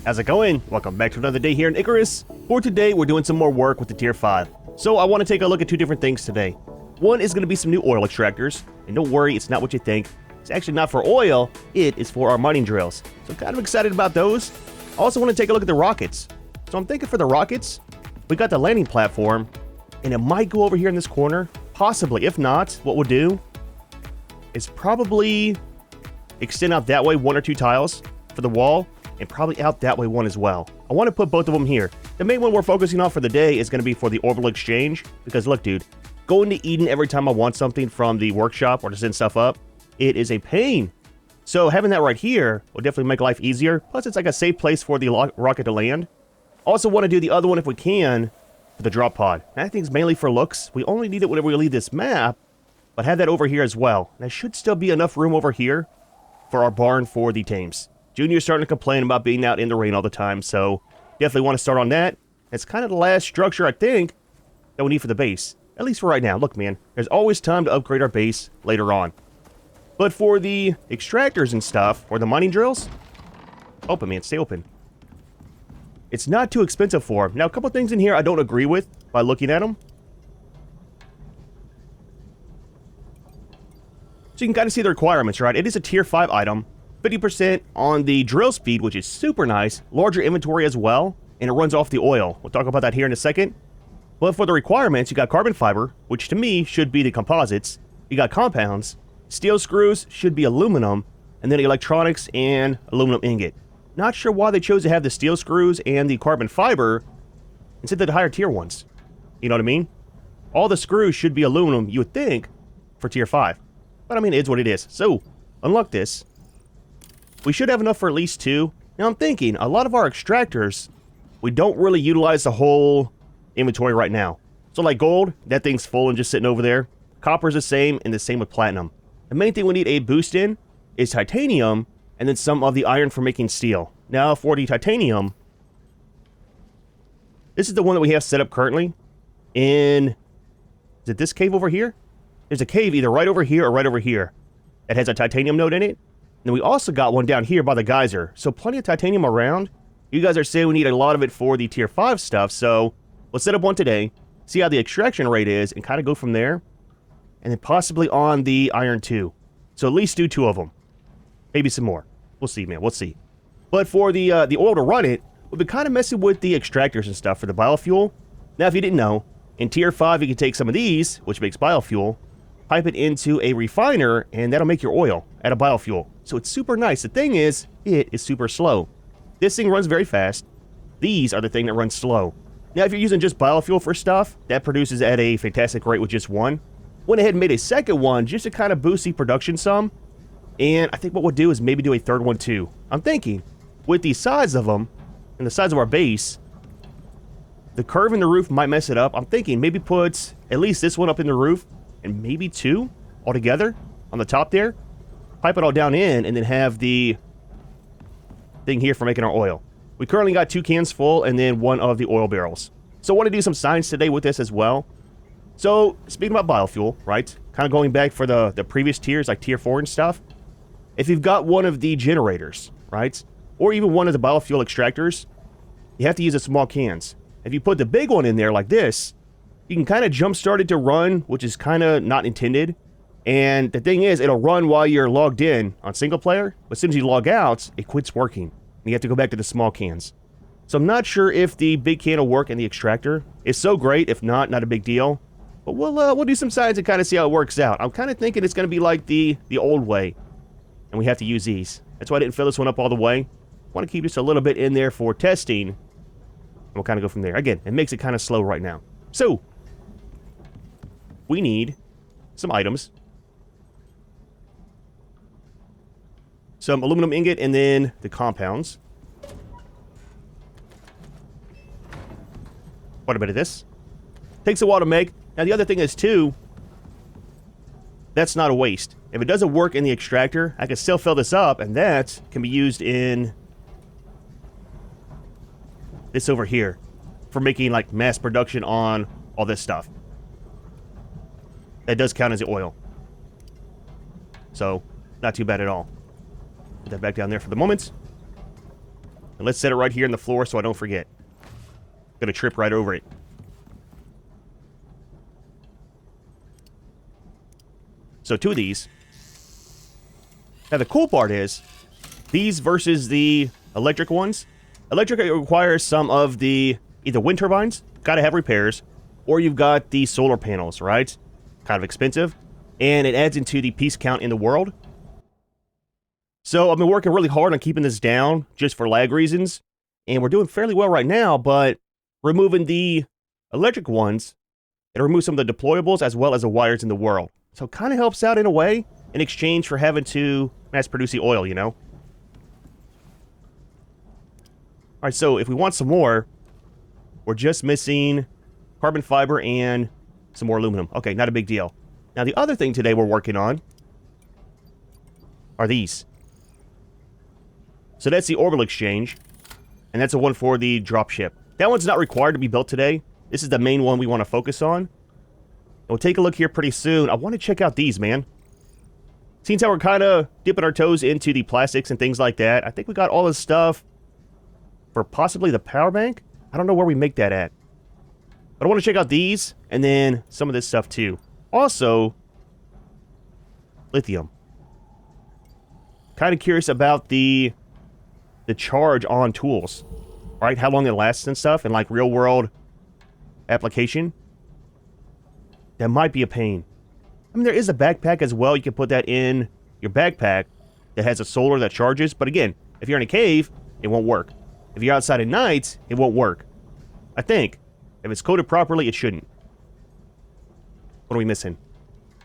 How's it going? Welcome back to another day here in Icarus. For today, we're doing some more work with the Tier 5. So I want to take a look at two different things today. One is going to be some new oil extractors. And don't worry, it's not what you think. It's actually not for oil, it is for our mining drills. So I'm kind of excited about those. I also want to take a look at the rockets. So I'm thinking for the rockets, we got the landing platform, and it might go over here in this corner. Possibly. If not, what we'll do is probably extend out that way one or two tiles for the wall, and probably out that way one as well. I want to put both of them here. The main one we're focusing on for the day is going to be for the orbital exchange, because look, dude, going to Eden every time I want something from the workshop or to send stuff up, it is a pain. So having that right here will definitely make life easier. Plus, it's like a safe place for the rocket to land. Also want to do the other one if we can for the drop pod. That thing's mainly for looks. We only need it whenever we leave this map, but have that over here as well. There should still be enough room over here for our barn for the tames. Junior's starting to complain about being out in the rain all the time, so definitely want to start on that. It's kind of the last structure, I think, that we need for the base. At least for right now. Look, man, there's always time to upgrade our base later on. But for the extractors and stuff, or the mining drills, open, man, stay open. It's not too expensive for them. Now, a couple things in here I don't agree with by looking at them. So you can kind of see the requirements, right? It is a tier 5 item. 50% on the drill speed, which is super nice. Larger inventory as well, and it runs off the oil. We'll talk about that here in a second. But for the requirements, you got carbon fiber, which to me should be the composites. You got compounds. Steel screws should be aluminum, and then electronics and aluminum ingot. Not sure why they chose to have the steel screws and the carbon fiber instead of the higher tier ones. You know what I mean? All the screws should be aluminum, you would think, for tier 5. But I mean, it's what it is. So, unlock this. We should have enough for at least 2. Now I'm thinking, a lot of our extractors, we don't really utilize the whole inventory right now. So like gold, that thing's full and just sitting over there. Copper's the same, and the same with platinum. The main thing we need a boost in is titanium, and then some of the iron for making steel. Now for the titanium, this is the one that we have set up currently in, is it this cave over here? There's a cave either right over here or right over here that has a titanium node in it. And we also got one down here by the geyser. So plenty of titanium around. You guys are saying we need a lot of it for the tier 5 stuff. So let's set up one today, see how the extraction rate is, and kind of go from there. And then possibly on the iron too. So at least do 2 of them. Maybe some more. We'll see, man. We'll see. But for the oil to run it, we've been kind of messing with the extractors and stuff for the biofuel. Now, if you didn't know, in tier 5, you can take some of these, which makes biofuel, pipe it into a refiner, and that'll make your oil out of biofuel. So it's super nice. The thing is, it is super slow. This thing runs very fast. These are the thing that runs slow. Now, if you're using just biofuel for stuff, that produces at a fantastic rate with just one. Went ahead and made a second one just to kind of boost the production some. And I think what we'll do is maybe do a third one too. I'm thinking, with the size of them, and the size of our base, the curve in the roof might mess it up. I'm thinking maybe put at least this one up in the roof, and maybe 2 altogether on the top there. Pipe it all down in, and then have the thing here for making our oil. We currently got 2 cans full, and then 1 of the oil barrels. So I want to do some science today with this as well. So, speaking about biofuel, right? Kind of going back for the previous tiers, like tier 4 and stuff. If you've got one of the generators, right? Or even one of the biofuel extractors, you have to use the small cans. If you put the big one in there like this, you can kind of jumpstart it to run, which is kind of not intended. And the thing is, it'll run while you're logged in on single player, but as soon as you log out, it quits working. And you have to go back to the small cans. So I'm not sure if the big can will work in the extractor. It's so great. If not, not a big deal. But we'll do some science and kind of see how it works out. I'm kind of thinking it's going to be like the old way, and we have to use these. That's why I didn't fill this one up all the way. Want to keep just a little bit in there for testing, and we'll kind of go from there. Again, it makes it kind of slow right now. So we need some items. Some aluminum ingot, and then the compounds. Quite a bit of this. Takes a while to make. Now, the other thing is, too, that's not a waste. If it doesn't work in the extractor, I can still fill this up, and that can be used in this over here for making, like, mass production on all this stuff. That does count as the oil. So, not too bad at all. Put that back down there for the moment. And let's set it right here on the floor so I don't forget. Gonna trip right over it. So 2 of these. Now the cool part is, these versus the electric ones. Electric requires some of the either wind turbines, gotta have repairs, or you've got the solar panels, right? Kind of expensive. And it adds into the piece count in the world. So I've been working really hard on keeping this down, just for lag reasons. And we're doing fairly well right now, but removing the electric ones, it removes some of the deployables as well as the wires in the world. So it kind of helps out in a way, in exchange for having to mass produce the oil, you know? Alright, so if we want some more, we're just missing carbon fiber and some more aluminum. Okay, not a big deal. Now the other thing today we're working on are these. So that's the orbital exchange, and that's the one for the dropship. That one's not required to be built today. This is the main one we want to focus on. We'll take a look here pretty soon. I want to check out these, man. Seems how we're kind of dipping our toes into the plastics and things like that. I think we got all this stuff for possibly the power bank. I don't know where we make that at. But I want to check out these, and then some of this stuff too. Also, lithium. Kind of curious about the charge on tools. Right? How long it lasts and stuff, and like real world application. That might be a pain. I mean, there is a backpack as well. You can put that in your backpack that has a solar that charges. But again, if you're in a cave, it won't work. If you're outside at night, it won't work. I think. If it's coded properly, it shouldn't. What are we missing?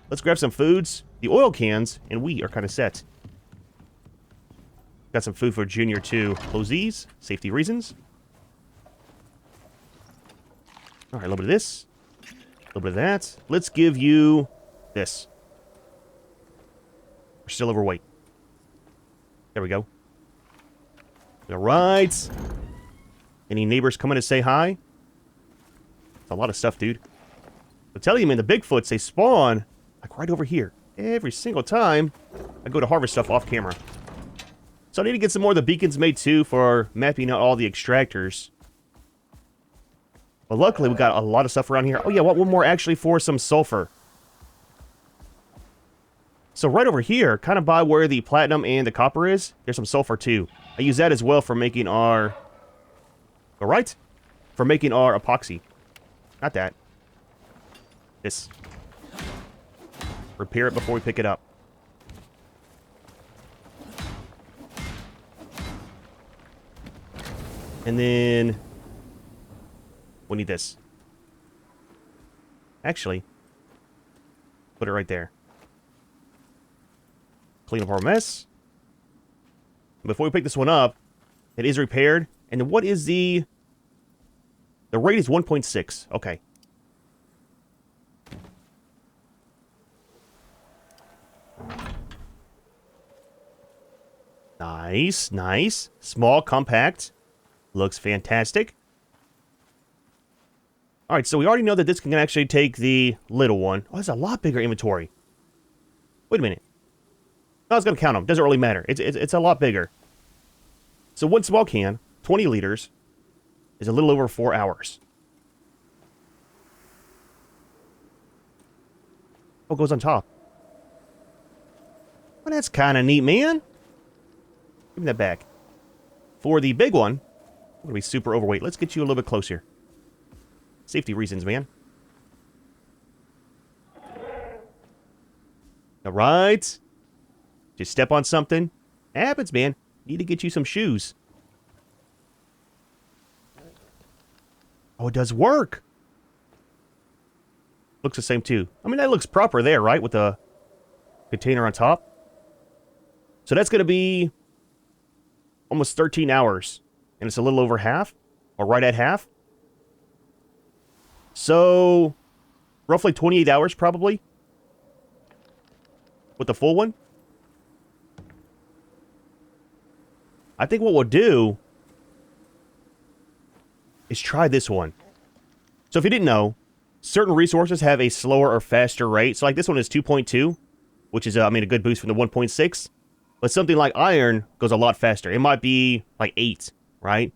Let's grab some foods. The oil cans and we are kind of set. Got some food for Junior too. Close these. Safety reasons. Alright, a little bit of this. A little bit of that. Let's give you this. We're still overweight. There we go. Alright. Any neighbors coming to say hi? It's a lot of stuff, dude. I'll tell you, man, the Bigfoots, they spawn like right over here. Every single time I go to harvest stuff off camera. So I need to get some more of the beacons made too for mapping out all the extractors. But luckily we got a lot of stuff around here. Oh yeah, one more actually for some sulfur. So right over here, kind of by where the platinum and the copper is, there's some sulfur too. I use that as well for making our... Alright? For making our epoxy. Not that. This. Repair it before we pick it up. And then... we need this. Actually, put it right there. Clean up our mess. Before we pick this one up, it is repaired. And then what is the... the rate is 1.6. Okay. Nice, nice. Small, compact. Looks fantastic. Alright, so we already know that this can actually take the little one. Oh, it's a lot bigger inventory. Wait a minute. No, I was going to count them. Doesn't really matter. It's a lot bigger. So one small can, 20 liters, is a little over 4 hours. What goes on top? Well, that's kind of neat, man. Give me that back. For the big one, I'm going to be super overweight. Let's get you a little bit closer. Safety reasons, man. Alright. Just step on something. Happens, man. Need to get you some shoes. Oh, it does work. Looks the same, too. I mean, that looks proper there, right? With the container on top. So that's going to be almost 13 hours. And it's a little over half. Or right at half. So, roughly 28 hours, probably. With the full one. I think what we'll do is try this one. So if you didn't know, certain resources have a slower or faster rate. So like this one is 2.2, which is, I mean, a good boost from the 1.6. But something like iron goes a lot faster. It might be like 8. right?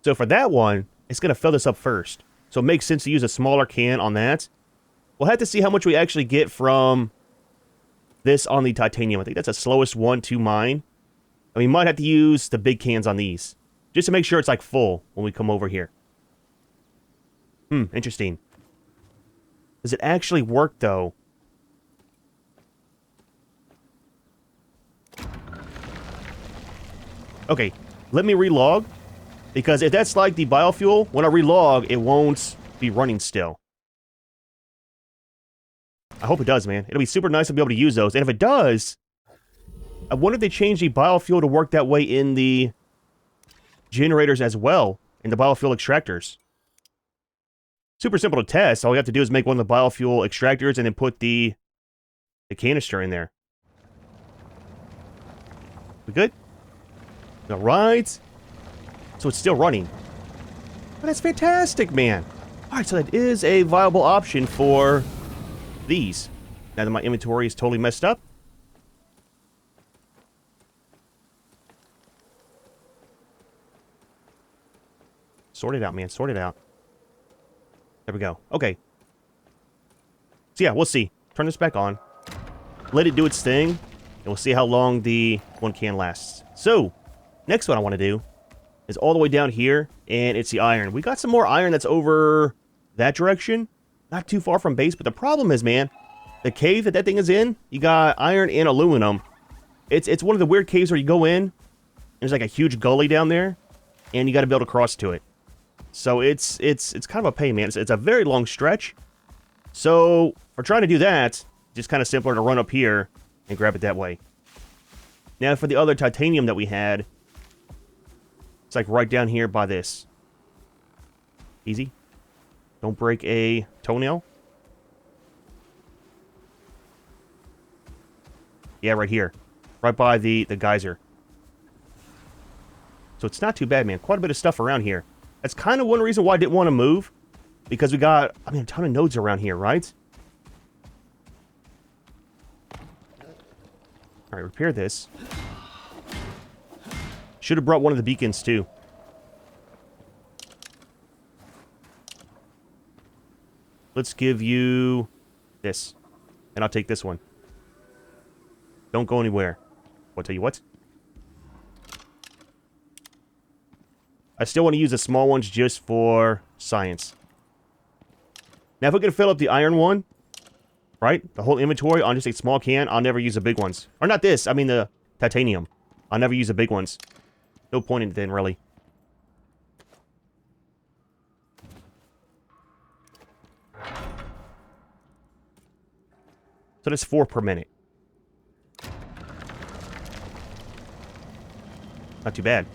So for that one, it's going to fill this up first. So it makes sense to use a smaller can on that. We'll have to see how much we actually get from this on the titanium. I think that's the slowest one to mine. And we might have to use the big cans on these, just to make sure it's like full when we come over here. Interesting. Does it actually work though? Okay, let me relog. Because if that's like the biofuel, when I relog, it won't be running still. I hope it does, man. It'll be super nice to be able to use those. And if it does, I wonder if they change the biofuel to work that way in the generators as well, in the biofuel extractors. Super simple to test. All we have to do is make one of the biofuel extractors and then put the canister in there. We good? All right. So it's still running. But that's fantastic, man. All right, so that is a viable option for these. Now that my inventory is totally messed up. Sort it out, man. Sort it out. There we go. Okay. So yeah, we'll see. Turn this back on. Let it do its thing. And we'll see how long the one can lasts. So, next one I want to do is all the way down here, and it's the iron. We got some more iron that's over that direction. Not too far from base, but the problem is, man, the cave that thing is in, you got iron and aluminum. It's one of the weird caves where you go in, there's like a huge gully down there, and you got to be able to cross to it. So it's kind of a pain, man. It's a very long stretch. So for trying to do that, just kind of simpler to run up here and grab it that way. Now for the other titanium that we had, it's like right down here by this. Easy. Don't break a toenail. Yeah, right here. Right by the geyser. So it's not too bad, man. Quite a bit of stuff around here. That's kind of one reason why I didn't want to move. Because we got, I mean, a ton of nodes around here, right? Alright, repair this. Should have brought one of the beacons, too. Let's give you this. And I'll take this one. Don't go anywhere. I'll tell you what. I still want to use the small ones just for science. Now, if we can fill up the iron one, right? The whole inventory on just a small can, I'll never use the big ones. Or not this, I mean the titanium. I'll never use the big ones. No point in it then, really. So that's 4 per minute. Not too bad.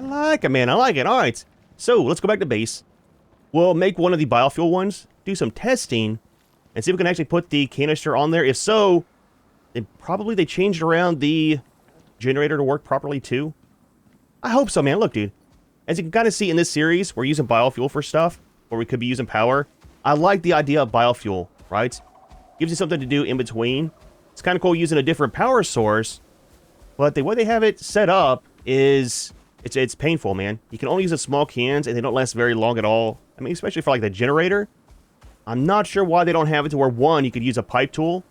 I like it, man. I like it. All right. So, let's go back to base. We'll make one of the biofuel ones, do some testing, and see if we can actually put the canister on there. If so, then probably they changed around the generator to work properly, too. I hope so, man. Look, dude. As you can kind of see in this series, we're using biofuel for stuff, or we could be using power. I like the idea of biofuel, right? Gives you something to do in between. It's kind of cool using a different power source, but the way they have it set up is it's painful, man. You can only use the small cans, and they don't last very long at all. I mean, especially for like the generator. I'm not sure why they don't have it to where, one, you could use a pipe tool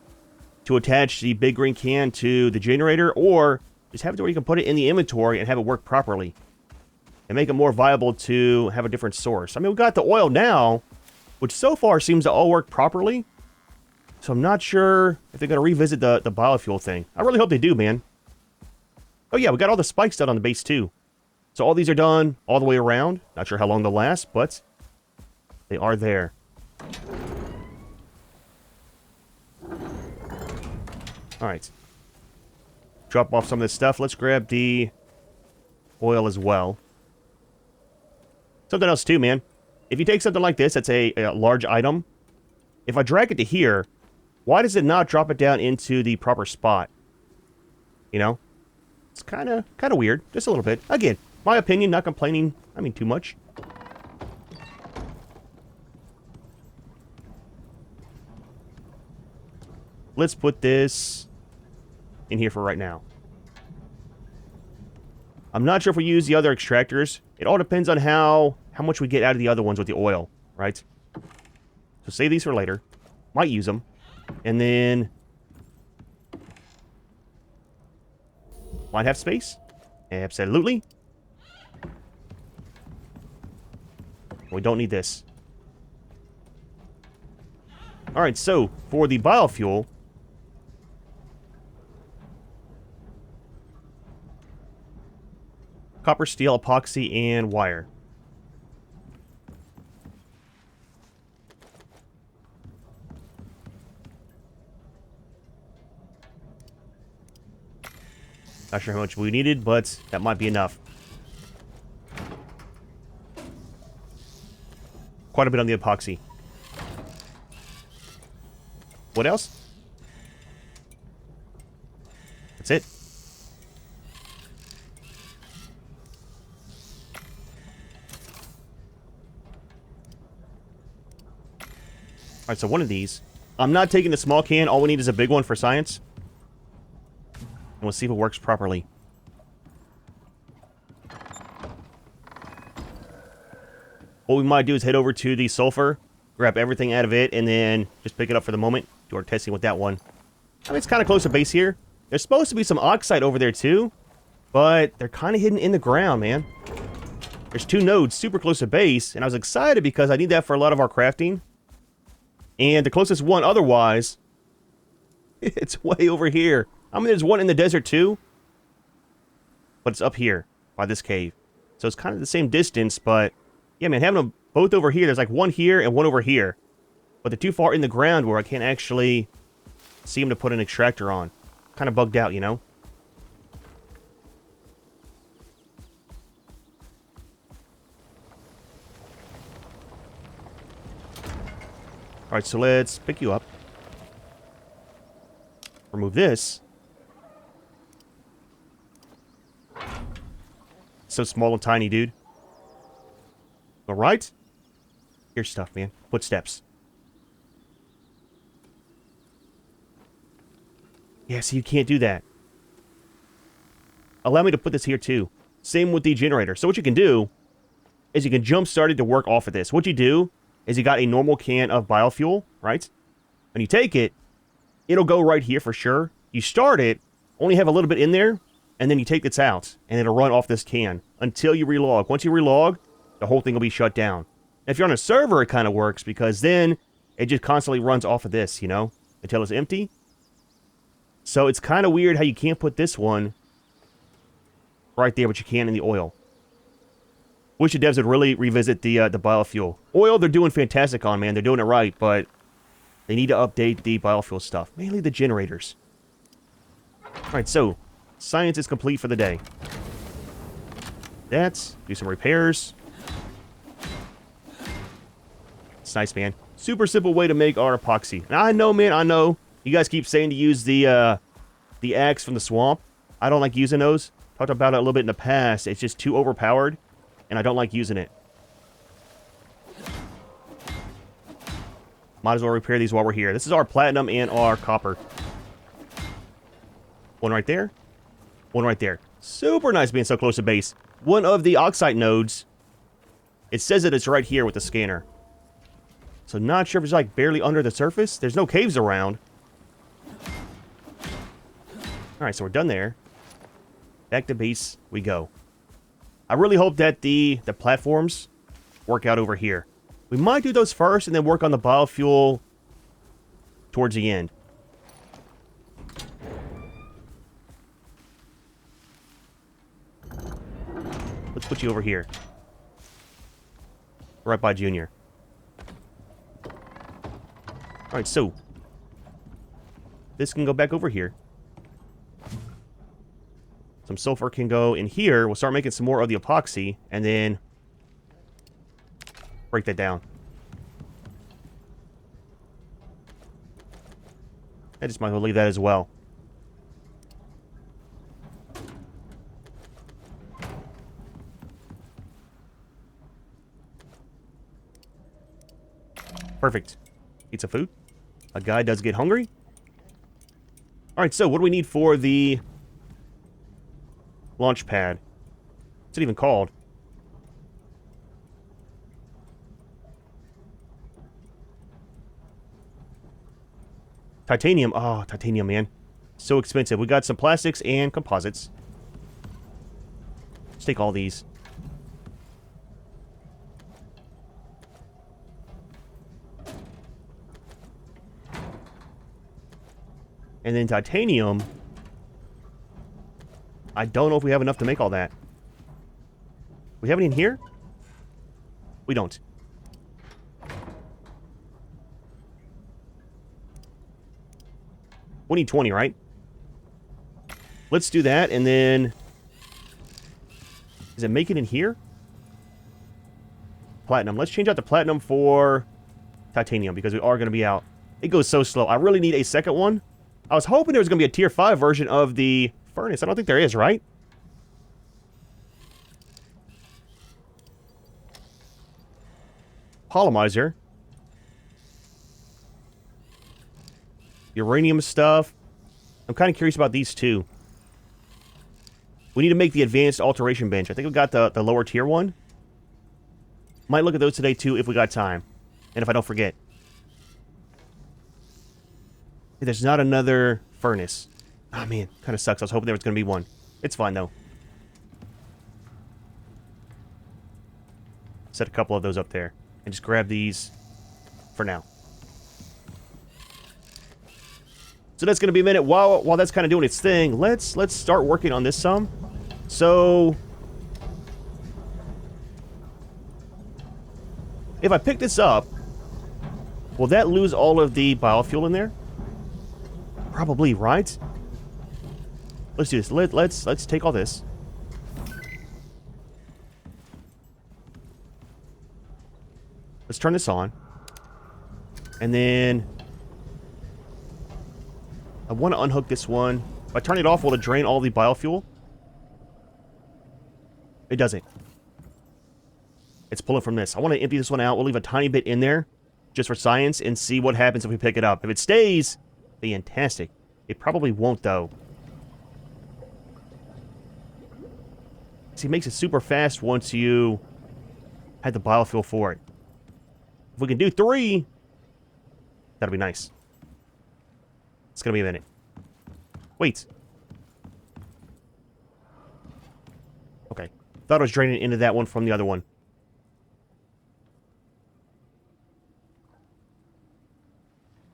to attach the big green can to the generator, or just have it to where you can put it in the inventory and have it work properly. And make it more viable to have a different source. I mean, we've got the oil now, which so far seems to all work properly. So I'm not sure if they're going to revisit the biofuel thing. I really hope they do, man. Oh yeah, we got all the spikes done on the base too. So all these are done all the way around. Not sure how long they'll last, but they are there. Alright. Drop off some of this stuff. Let's grab the oil as well. Something else too, man. If you take something like this, that's a large item. If I drag it to here, why does it not drop it down into the proper spot? You know? It's kind of weird. Just a little bit. Again, my opinion, not complaining, I mean, too much. Let's put this in here for right now. I'm not sure if we use the other extractors. It all depends on how much we get out of the other ones with the oil, right? So save these for later. Might use them. And then... might have space. Absolutely. We don't need this. Alright, so for the biofuel... copper, steel, epoxy, and wire. Not sure how much we needed, but that might be enough. Quite a bit on the epoxy. What else? That's it. Alright, so one of these. I'm not taking the small can. All we need is a big one for science. And we'll see if it works properly. What we might do is head over to the sulfur, grab everything out of it, and then just pick it up for the moment. Do our testing with that one. I mean, it's kind of close to base here. There's supposed to be some oxide over there too, but they're kind of hidden in the ground, man. There's 2 nodes super close to base, and I was excited because I need that for a lot of our crafting. And the closest one otherwise, it's way over here. I mean, there's one in the desert too, but it's up here by this cave. So it's kind of the same distance, but yeah, man, having them both over here, there's like one here and one over here. But they're too far in the ground where I can't actually see them to put an extractor on. Kind of bugged out, you know? Alright, so let's pick you up. Remove this. So small and tiny, dude. Alright. Here's stuff, man. Footsteps. Yeah, so you can't do that. Allow me to put this here, too. Same with the generator. So what you can do is you can jump start it to work off of this. What you do is you got a normal can of biofuel, right? When you take it, it'll go right here for sure. You start it, only have a little bit in there, and then you take this out, and it'll run off this can until you relog. Once you relog, the whole thing will be shut down. If you're on a server, it kind of works, because then it just constantly runs off of this, you know, until it's empty. So it's kind of weird how you can't put this one right there, but you can in the oil. Wish the devs would really revisit the biofuel. Oil, they're doing fantastic on, man. They're doing it right, but they need to update the biofuel stuff. Mainly the generators. Alright, so science is complete for the day. Let's do some repairs. It's nice, man. Super simple way to make our epoxy. And I know, man, I know. You guys keep saying to use the axe from the swamp. I don't like using those. Talked about it a little bit in the past. It's just too overpowered, and I don't like using it. Might as well repair these while we're here. This is our platinum and our copper. One right there. One right there. Super nice being so close to base. One of the oxide nodes, it says that it's right here with the scanner. So not sure if it's like barely under the surface. There's no caves around. Alright, so we're done there. Back to base we go. I really hope that the platforms work out over here. We might do those first and then work on the biofuel towards the end. Let's put you over here. Right by Junior. Alright, so this can go back over here. Some sulfur can go in here. We'll start making some more of the epoxy, and then break that down. I just might as well leave that as well. Perfect. Eat some food. A guy does get hungry. Alright, so what do we need for the launch pad? What's it even called? Titanium. Oh, titanium, man. So expensive. We got some plastics and composites. Let's take all these. And then titanium. I don't know if we have enough to make all that. We have any in here? We don't. We need 20, right? Let's do that, and then... Does it make it in here? Platinum. Let's change out the platinum for titanium, because we are going to be out. It goes so slow. I really need a second one. I was hoping there was going to be a tier 5 version of the furnace. I don't think there is, right? Polymizer. Uranium stuff. I'm kind of curious about these two. We need to make the advanced alteration bench. I think we got the lower tier one. Might look at those today too if we got time. And if I don't forget. There's not another furnace. Oh man, kind of sucks. I was hoping there was going to be one. It's fine though. Set a couple of those up there. And just grab these for now. So that's going to be a minute. While that's kind of doing its thing, let's start working on this some. So if I pick this up, will that lose all of the biofuel in there? Probably, right? Let's do this. Let's take all this. Let's turn this on. And then I want to unhook this one. If I turn it off, will it drain all the biofuel? It doesn't. It's pulling from this. I want to empty this one out. We'll leave a tiny bit in there just for science and see what happens if we pick it up. If it stays, fantastic. It probably won't, though. See, it makes it super fast once you had the biofuel for it. If we can do 3, that'll be nice. It's gonna be a minute. Wait. Okay. Thought I was draining into that one from the other one.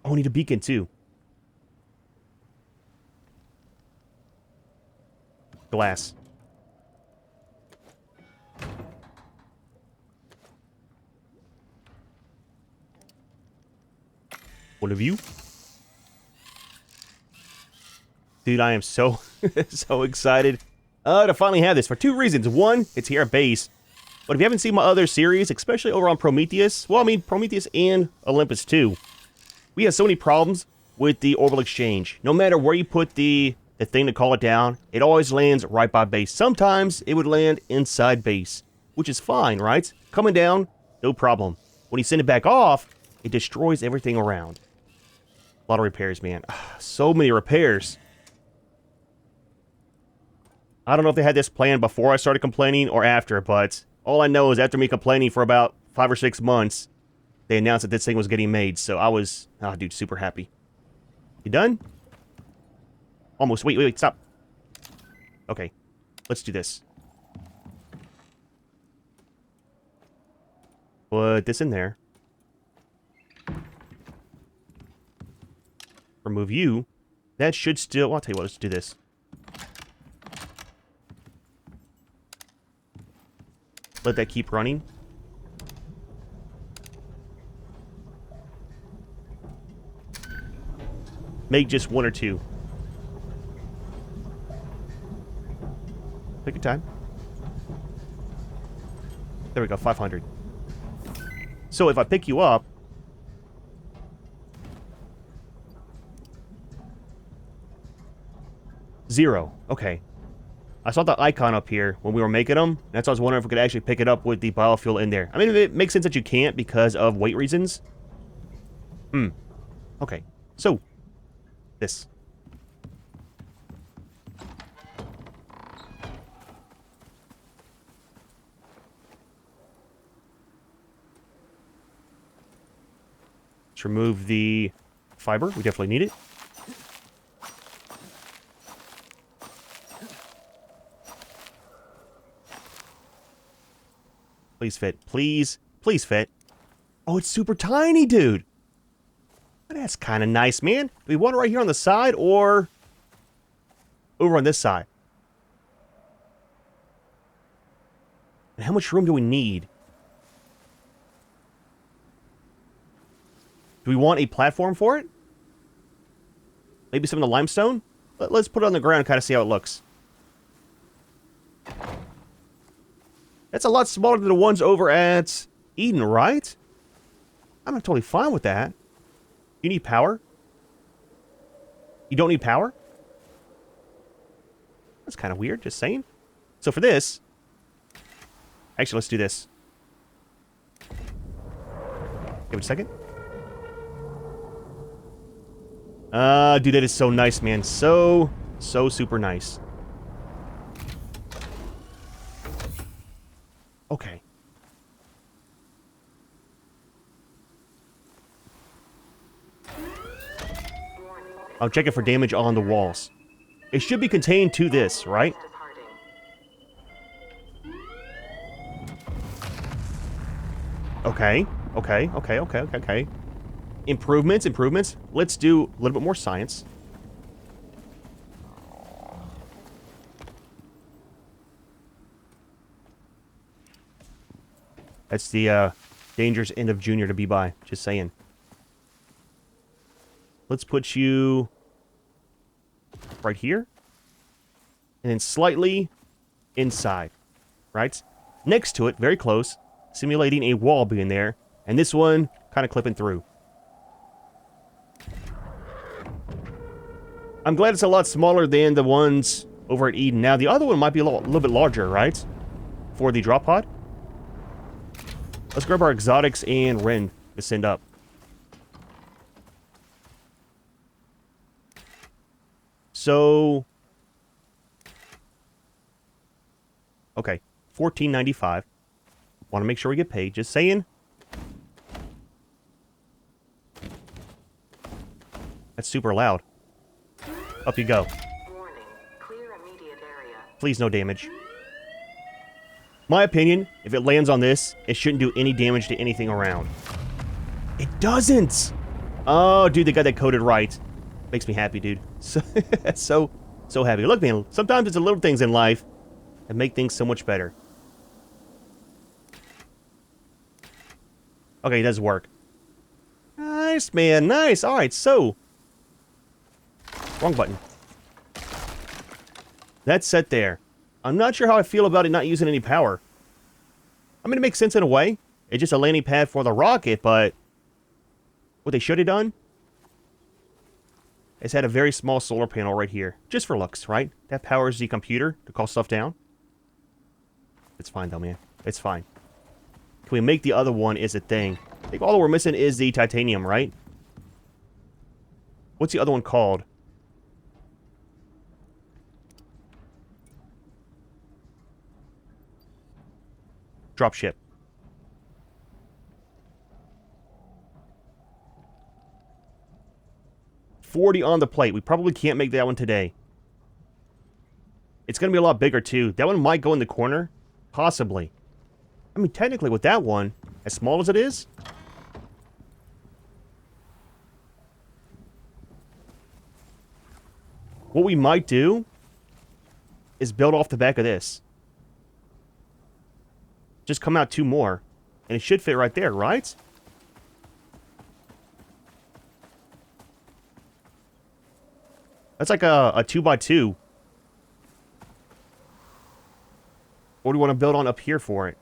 Oh, we need a beacon too. Glass. One of you. Dude, I am so, so excited to finally have this for 2 reasons. One, it's here at base. But if you haven't seen my other series, especially over on Prometheus, well, I mean, Prometheus and Olympus too, we have so many problems with the orbital exchange. No matter where you put the thing to call it down, it always lands right by base. Sometimes it would land inside base, which is fine, right? Coming down, no problem. When you send it back off, it destroys everything around. A lot of repairs, man. So many repairs. I don't know if they had this planned before I started complaining or after, but all I know is after me complaining for about 5 or 6 months, they announced that this thing was getting made, so I was, dude, super happy. You done? Almost. Wait, stop. Okay, let's do this. Put this in there. Remove you. That should still... Well, I'll tell you what, let's do this. Let that keep running. Make just 1 or 2. Take your time. There we go, 500. So if I pick you up... Zero. Okay. I saw the icon up here when we were making them. That's why I was wondering if we could actually pick it up with the biofuel in there. I mean, it makes sense that you can't because of weight reasons. Okay. So, this. Let's remove the fiber. We definitely need it. Please fit. Please. Please fit. Oh, it's super tiny, dude. That's kind of nice, man. Do we want it right here on the side or over on this side? And how much room do we need? Do we want a platform for it? Maybe some of the limestone? Let's put it on the ground and kind of see how it looks. That's a lot smaller than the ones over at Eden, right? I'm totally fine with that. You need power? You don't need power? That's kind of weird, just saying. So for this... Actually, let's do this. Give it a second. Dude, that is so nice, man. So super nice. Okay. I'm checking for damage on the walls. It should be contained to this, right? Okay. Okay. Improvements. Let's do a little bit more science. That's the dangerous end of Junior to be by. Just saying. Let's put you right here. And then slightly inside. Right? Next to it, very close. Simulating a wall being there. And this one kind of clipping through. I'm glad it's a lot smaller than the ones over at Eden. Now, the other one might be a little bit larger, right? For the drop pod. Let's grab our exotics and Ren to send up. So... Okay. $14.95. Want to make sure we get paid. Just saying. That's super loud. Up you go. Warning. Clear immediate area. Please, no damage. My opinion, if it lands on this, it shouldn't do any damage to anything around. It doesn't! Oh, dude, they got that coded right. Makes me happy, dude. So happy. Look, man, sometimes it's the little things in life that make things so much better. Okay, it does work. Nice, man, nice. Alright, so... Wrong button. That's set there. I'm not sure how I feel about it not using any power. I mean, it makes sense in a way. It's just a landing pad for the rocket, but... What they should have done is had a very small solar panel right here. Just for looks, right? That powers the computer to call stuff down. It's fine, though, man. It's fine. Can we make the other one is a thing? I think all we're missing is the titanium, right? What's the other one called? Dropship. $40 on the plate. We probably can't make that one today. It's going to be a lot bigger, too. That one might go in the corner. Possibly. I mean, technically, with that one, as small as it is... What we might do is build off the back of this. Just come out 2 more. And it should fit right there, right? That's like a 2x2. What do we want to build on up here for it?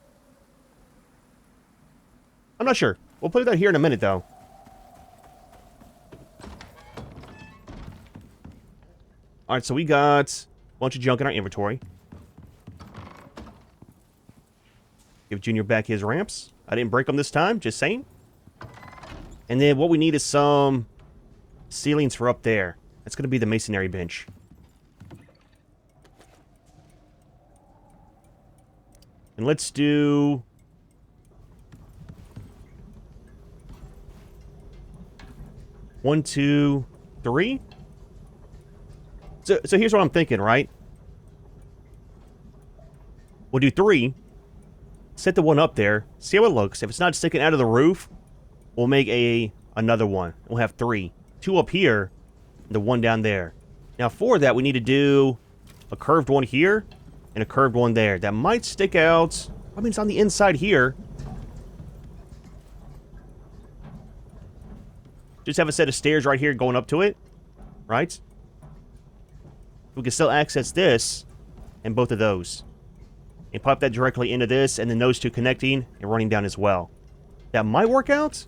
I'm not sure. We'll put that here in a minute, though. Alright, so we got a bunch of junk in our inventory. Give Junior back his ramps. I didn't break them this time, just saying. And then what we need is some ceilings for up there. That's going to be the masonry bench. And let's do... 1, 2, 3. So here's what I'm thinking, right? We'll do 3. Set the one up there. See how it looks. If it's not sticking out of the roof, we'll make another one. We'll have 3. 2 up here, and the 1 down there. Now for that, we need to do a curved one here and a curved one there. That might stick out. I mean, it's on the inside here. Just have a set of stairs right here going up to it, right? We can still access this and both of those. And pop that directly into this, and then those 2 connecting and running down as well. That might work out.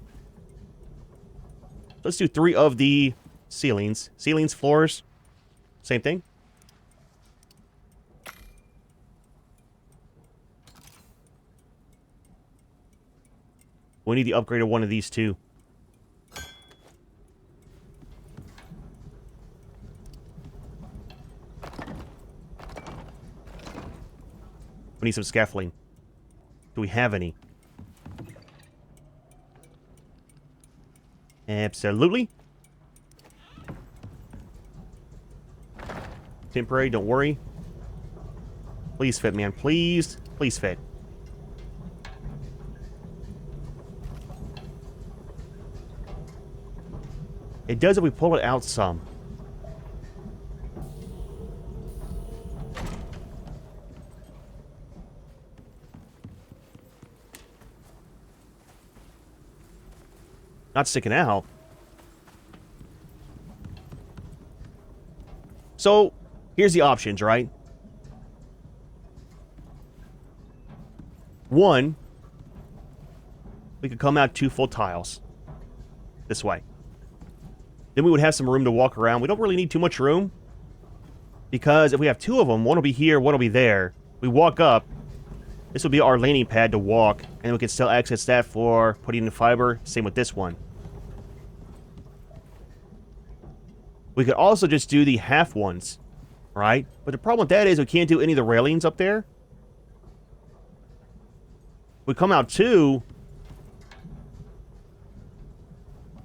Let's do 3 of the ceilings. Ceilings, floors, same thing. We need the upgrade of one of these 2. We need some scaffolding. Do we have any? Absolutely. Temporary, don't worry. Please fit, man. Please. Please fit. It does if we pull it out some. Not sticking out. So, here's the options, right? 1, we could come out 2 full tiles. This way. Then we would have some room to walk around. We don't really need too much room. Because if we have 2 of them, one will be here, one will be there. We walk up. This will be our landing pad to walk. And we can still access that for putting in fiber. Same with this one. We could also just do the half ones. Right? But the problem with that is we can't do any of the railings up there. We come out 2.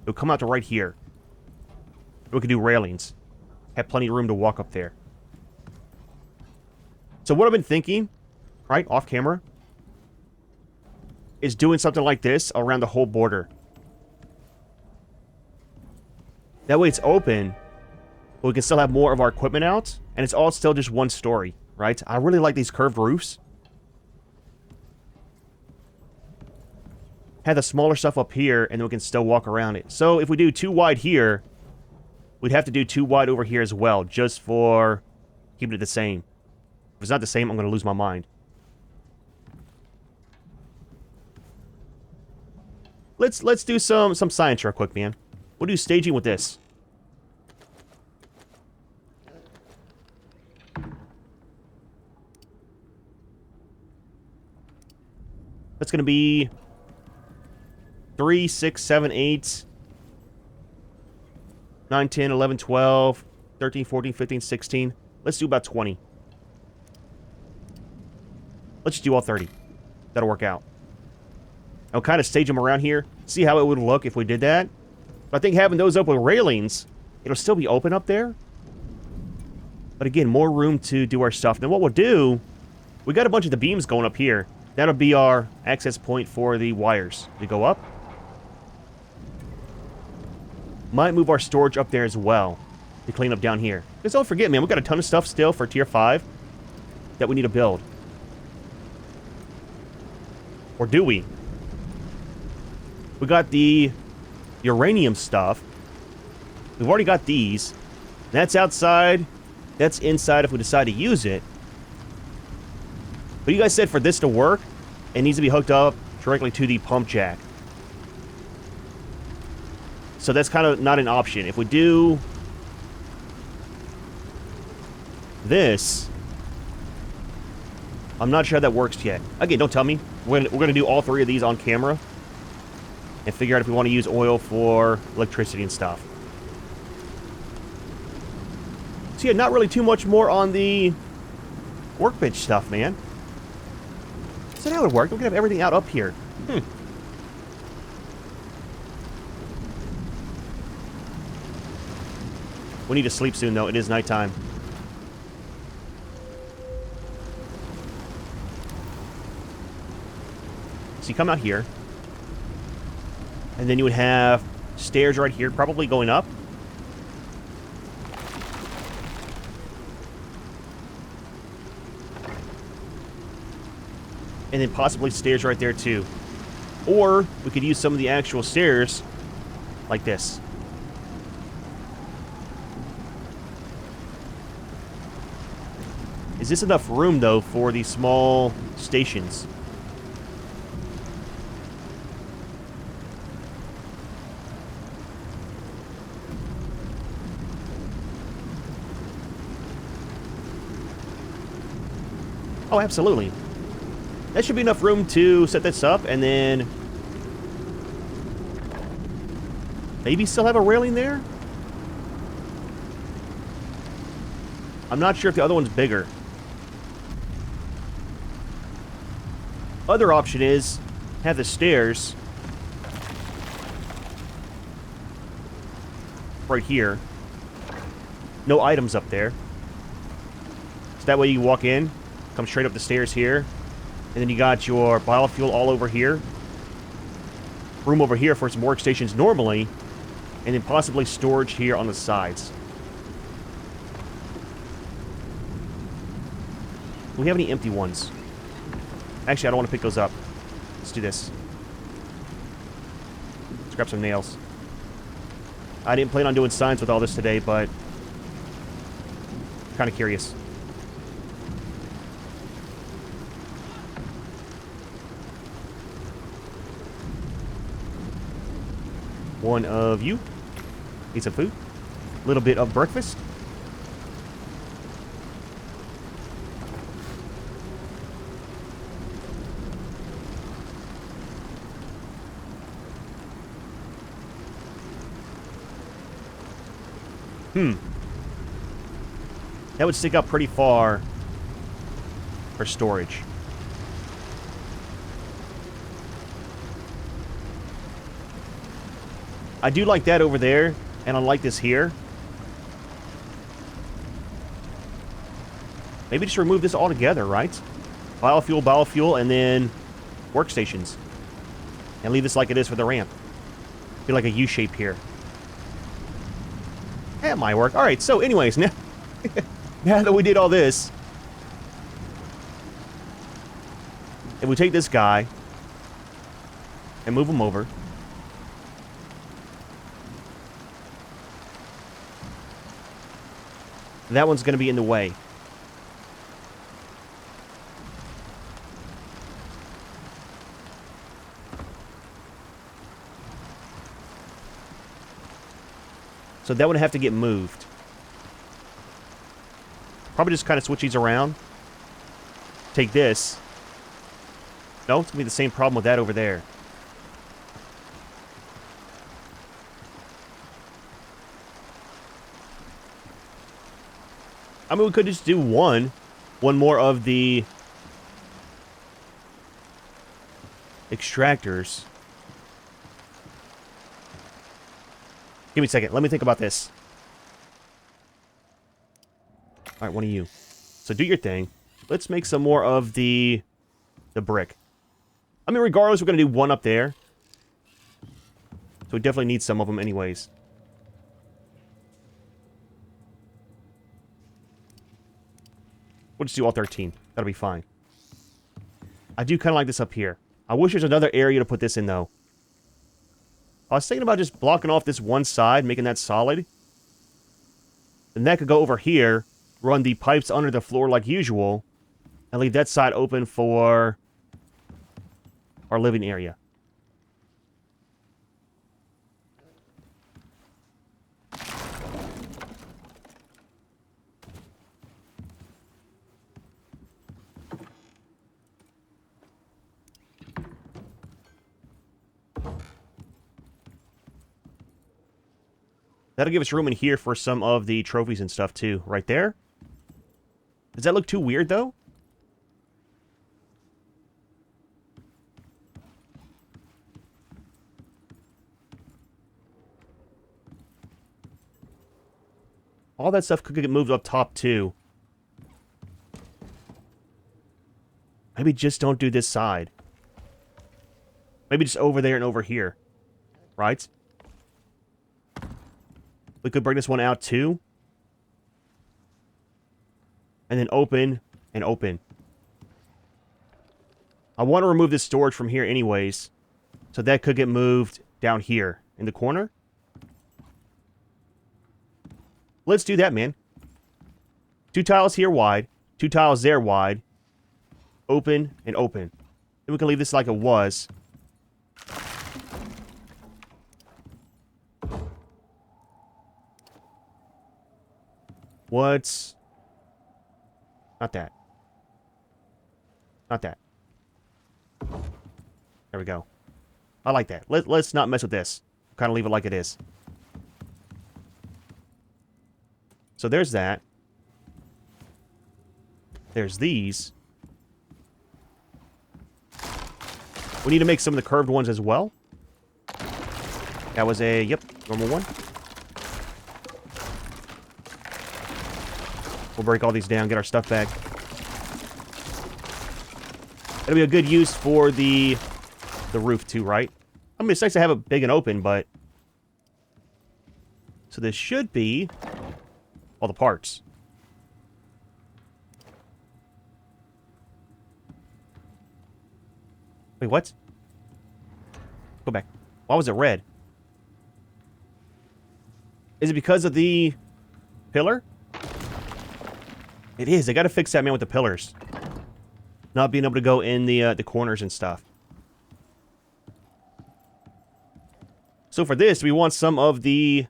It'll come out to right here. We could do railings. Have plenty of room to walk up there. So what I've been thinking, right, off camera, is doing something like this around the whole border. That way it's open, but we can still have more of our equipment out, and it's all still just one story, right? I really like these curved roofs. Have the smaller stuff up here, and then we can still walk around it. So if we do 2 wide here, we'd have to do 2 wide over here as well, just for keeping it the same. If it's not the same, I'm going to lose my mind. Let's do some science real quick, man. We'll do staging with this. That's going to be 3, 6, 7, 8, 9, 10, 11, 12, 13, 14, 15, 16. Let's do about 20. Let's just do all 30. That'll work out. I'll kind of stage them around here. See how it would look if we did that. But I think having those up with railings, it'll still be open up there. But again, more room to do our stuff. Then what we'll do, we got a bunch of the beams going up here. That'll be our access point for the wires to go up. Might move our storage up there as well to clean up down here. Because don't forget, man, we got a ton of stuff still for tier 5 that we need to build. Or do we? We got the uranium stuff. We've already got these. That's outside. That's inside if we decide to use it. But you guys said for this to work, it needs to be hooked up directly to the pump jack. So that's kind of not an option. If we do this, I'm not sure how that works yet. Again, don't tell me. We're gonna do all 3 of these on camera and figure out if we want to use oil for electricity and stuff. So yeah, not really too much more on the workbench stuff, man. So that would work. We could have everything out up here. We need to sleep soon, though. It is nighttime. So you come out here. And then you would have stairs right here, probably going up. And then possibly stairs right there, too. Or we could use some of the actual stairs like this. Is this enough room, though, for these small stations? Oh, absolutely. That should be enough room to set this up, and then maybe still have a railing there? I'm not sure if the other one's bigger. Other option is have the stairs right here. No items up there. So that way you walk in, come straight up the stairs here, and then you got your biofuel all over here. Room over here for some workstations normally, and then possibly storage here on the sides. Do we have any empty ones? Actually, I don't want to pick those up. Let's do this. Let's grab some nails. I didn't plan on doing signs with all this today, but kind of curious. One of you. Eat some food. A little bit of breakfast. That would stick up pretty far for storage. I do like that over there, and I like this here. Maybe just remove this all together, right? Biofuel, biofuel, and then workstations. And leave this like it is for the ramp. Be like a U shape here. That might work. Alright, so anyways, now, now that we did all this, if we take this guy and move him over, that one's going to be in the way. So that would have to get moved. Probably just kind of switch these around. Take this. No, it's going to be the same problem with that over there. I mean, we could just do one more of the extractors. Give me a second. Let me think about this. All right, one of you. So do your thing. Let's make some more of the brick. I mean, regardless, we're going to do one up there. So we definitely need some of them anyways. We'll just do all 13. That'll be fine. I do kind of like this up here. I wish there's another area to put this in, though. I was thinking about just blocking off this one side, making that solid. And that could go over here, run the pipes under the floor like usual, and leave that side open for our living area. That'll give us room in here for some of the trophies and stuff, too. Right there. Does that look too weird, though? All that stuff could get moved up top, too. Maybe just don't do this side. Maybe just over there and over here. Right? We could bring this one out, too. And then open and open. I want to remove this storage from here anyways. So that could get moved down here in the corner. Let's do that, man. 2 tiles here wide. 2 tiles there wide. Open and open. Then we can leave this like it was. What's... Not that. Not that. There we go. I like that. Let's not mess with this. Kind of leave it like it is. So there's that. There's these. We need to make some of the curved ones as well. That was a, yep, normal one. We'll break all these down, get our stuff back. It'll be a good use for the roof too, right? I mean, it's nice to have it big and open, but... So this should be all the parts. Wait, what? Go back. Why was it red? Is it because of the pillar? It is. They got to fix that, man, with the pillars. Not being able to go in the corners and stuff. So for this, we want some of the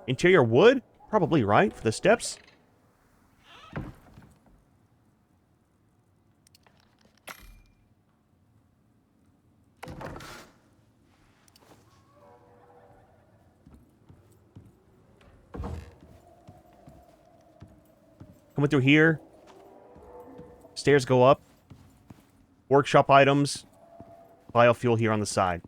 interior wood? Probably, right? For the steps? Coming through here. Stairs go up. Workshop items. Biofuel here on the side.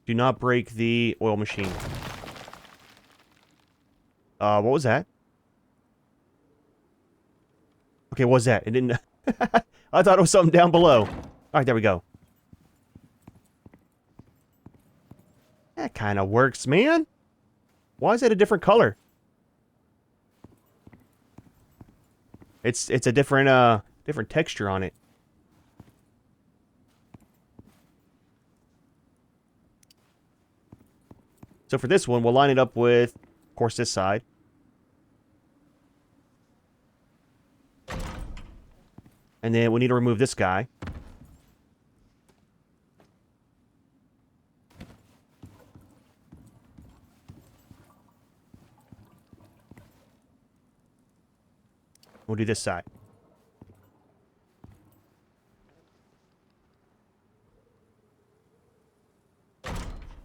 Do not break the oil machine. What was that? Okay, what was that? It didn't... I thought it was something down below. Alright, there we go. That kind of works, man. Why is that a different color? It's a different different texture on it. So for this one, we'll line it up with, of course, this side. And then we need to remove this guy. We'll do this side.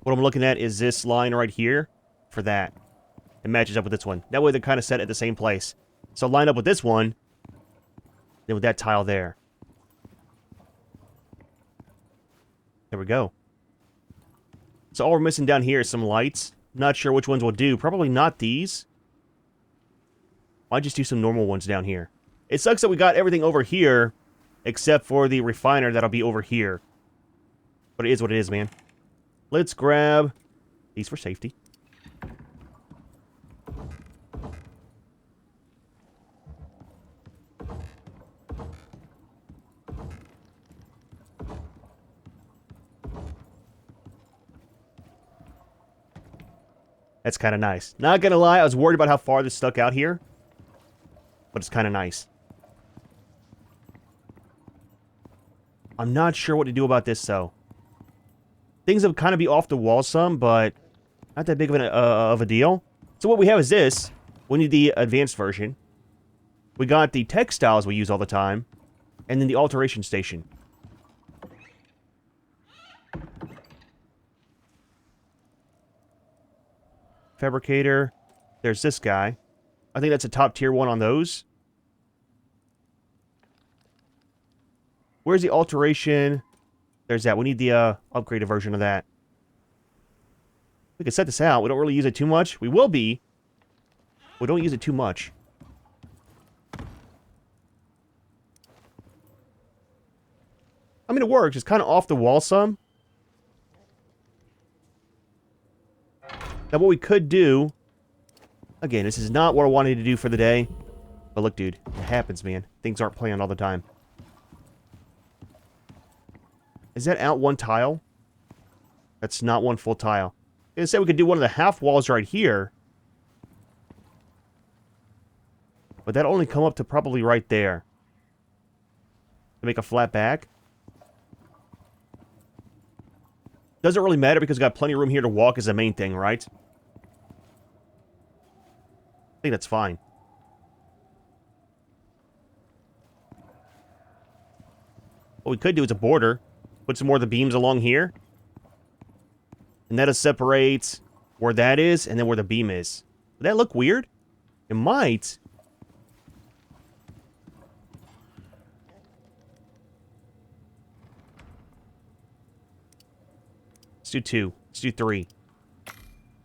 What I'm looking at is this line right here for that. It matches up with this one. That way they're kind of set at the same place. So line up with this one, then with that tile there. There we go. So all we're missing down here is some lights. Not sure which ones will do. Probably not these. Might just do some normal ones down here. It sucks that we got everything over here, except for the refiner that'll be over here. But it is what it is, man. Let's grab these for safety. That's kind of nice. Not gonna lie, I was worried about how far this stuck out here. But it's kind of nice. I'm not sure what to do about this, though. Things have kind of be off the wall some, but not that big of a deal. So what we have is this. We need the advanced version. We got the textiles we use all the time. And then the alteration station. Fabricator. There's this guy. I think that's a top tier one on those. Where's the alteration? There's that. We need the upgraded version of that. We can set this out. We don't really use it too much. We will be. We don't use it too much. I mean, it works. It's kind of off the wall some. Now, what we could do... Again, this is not what I wanted to do for the day. But look, dude. It happens, man. Things aren't planned all the time. Is that out one tile? That's not one full tile. Instead, we could do one of the half walls right here. But that'll only come up to probably right there. To make a flat back. Doesn't really matter because we got plenty of room here to walk is the main thing, right? I think that's fine. What we could do is a border. Put some more of the beams along here. And that'll separate where that is and then where the beam is. Would that look weird? It might. Let's do 2. Let's do 3.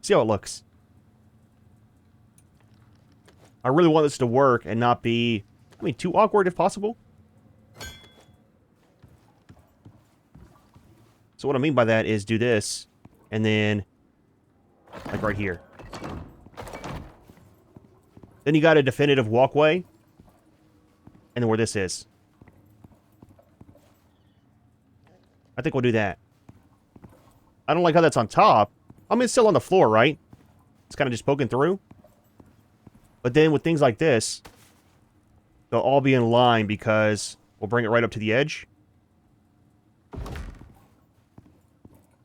See how it looks. I really want this to work and not be, I mean, too awkward if possible. So what I mean by that is do this, and then, like right here. Then you got a definitive walkway, and then where this is. I think we'll do that. I don't like how that's on top. I mean, it's still on the floor, right? It's kind of just poking through. But then with things like this, they'll all be in line because we'll bring it right up to the edge.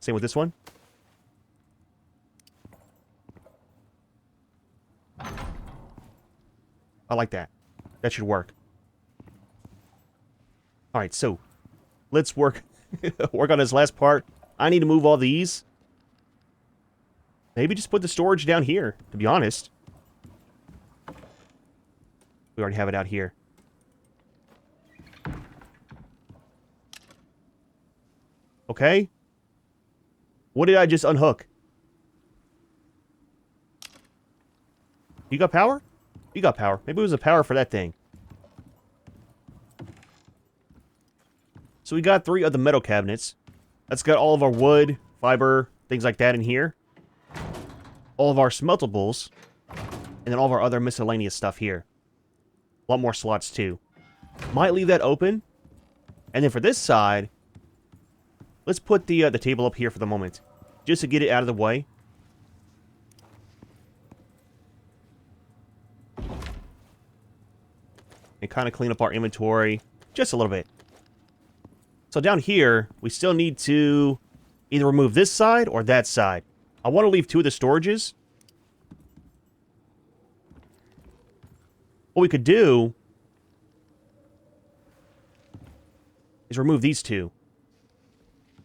Same with this one. I like that. That should work. Alright, so let's work on this last part. I need to move all these. Maybe just put the storage down here, to be honest. We already have it out here. Okay. What did I just unhook? You got power? You got power. Maybe it was the power for that thing. So we got 3 of the metal cabinets. That's got all of our wood, fiber, things like that in here. All of our smeltables. And then all of our other miscellaneous stuff here. A lot more slots too. Might leave that open. And then for this side, let's put the table up here for the moment. Just to get it out of the way. And kind of clean up our inventory just a little bit. So down here, we still need to either remove this side or that side. I want to leave 2 of the storages. What we could do is remove these 2.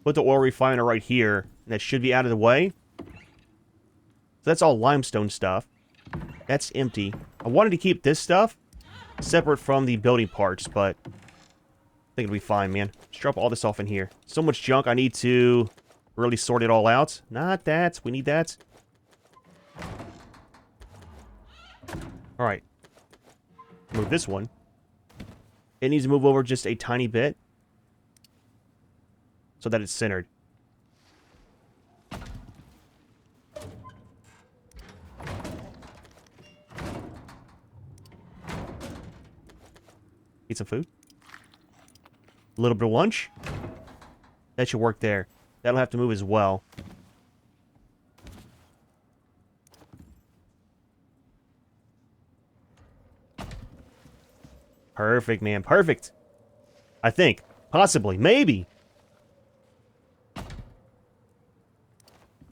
Put the oil refiner right here, and that should be out of the way. So that's all limestone stuff. That's empty. I wanted to keep this stuff separate from the building parts, but I think it'll be fine, man. Just drop all this off in here. So much junk, I need to really sort it all out. Not that. We need that. Alright. Move this one. It needs to move over just a tiny bit so that it's centered. Eat some food. A little bit of lunch. That should work there. That'll have to move as well. Perfect, man. Perfect. I think. Possibly. Maybe.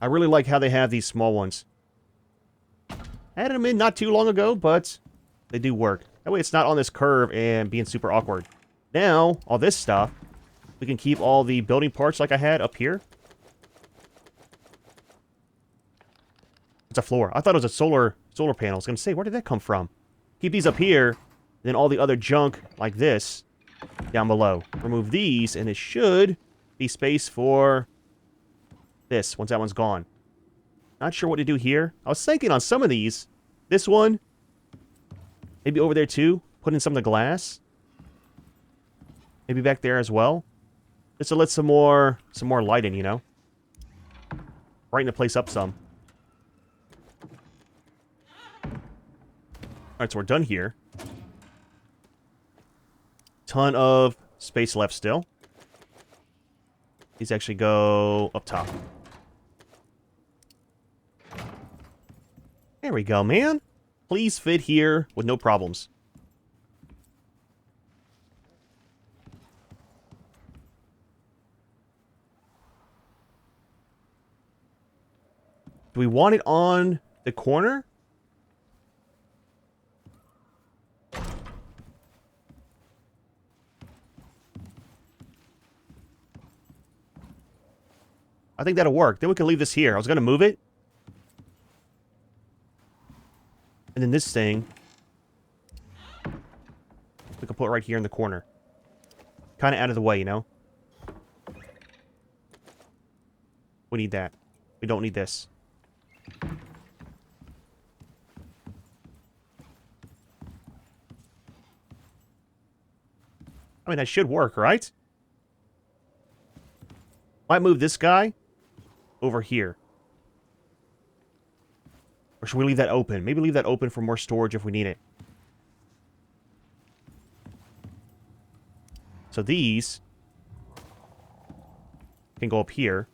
I really like how they have these small ones. Added them in not too long ago, but they do work. That way it's not on this curve and being super awkward. Now, all this stuff, we can keep all the building parts like I had up here. It's a floor. I thought it was a solar panel. I was going to say, where did that come from? Keep these up here, and then all the other junk like this down below. Remove these, and it should be space for this once that one's gone. Not sure what to do here. I was thinking on some of these, this one, maybe over there too, put in some of the glass. Maybe back there as well. Just to let some more light in, you know? Brighten the place up some. Alright, so we're done here. Ton of space left still. These actually go up top. There we go, man. Please fit here with no problems. Do we want it on the corner? I think that'll work. Then we can leave this here. I was going to move it. And then this thing, we can put right here in the corner. Kind of out of the way, you know? We need that. We don't need this. I mean, that should work, right? Might move this guy over here. Or should we leave that open? Maybe leave that open for more storage if we need it. So these can go up here.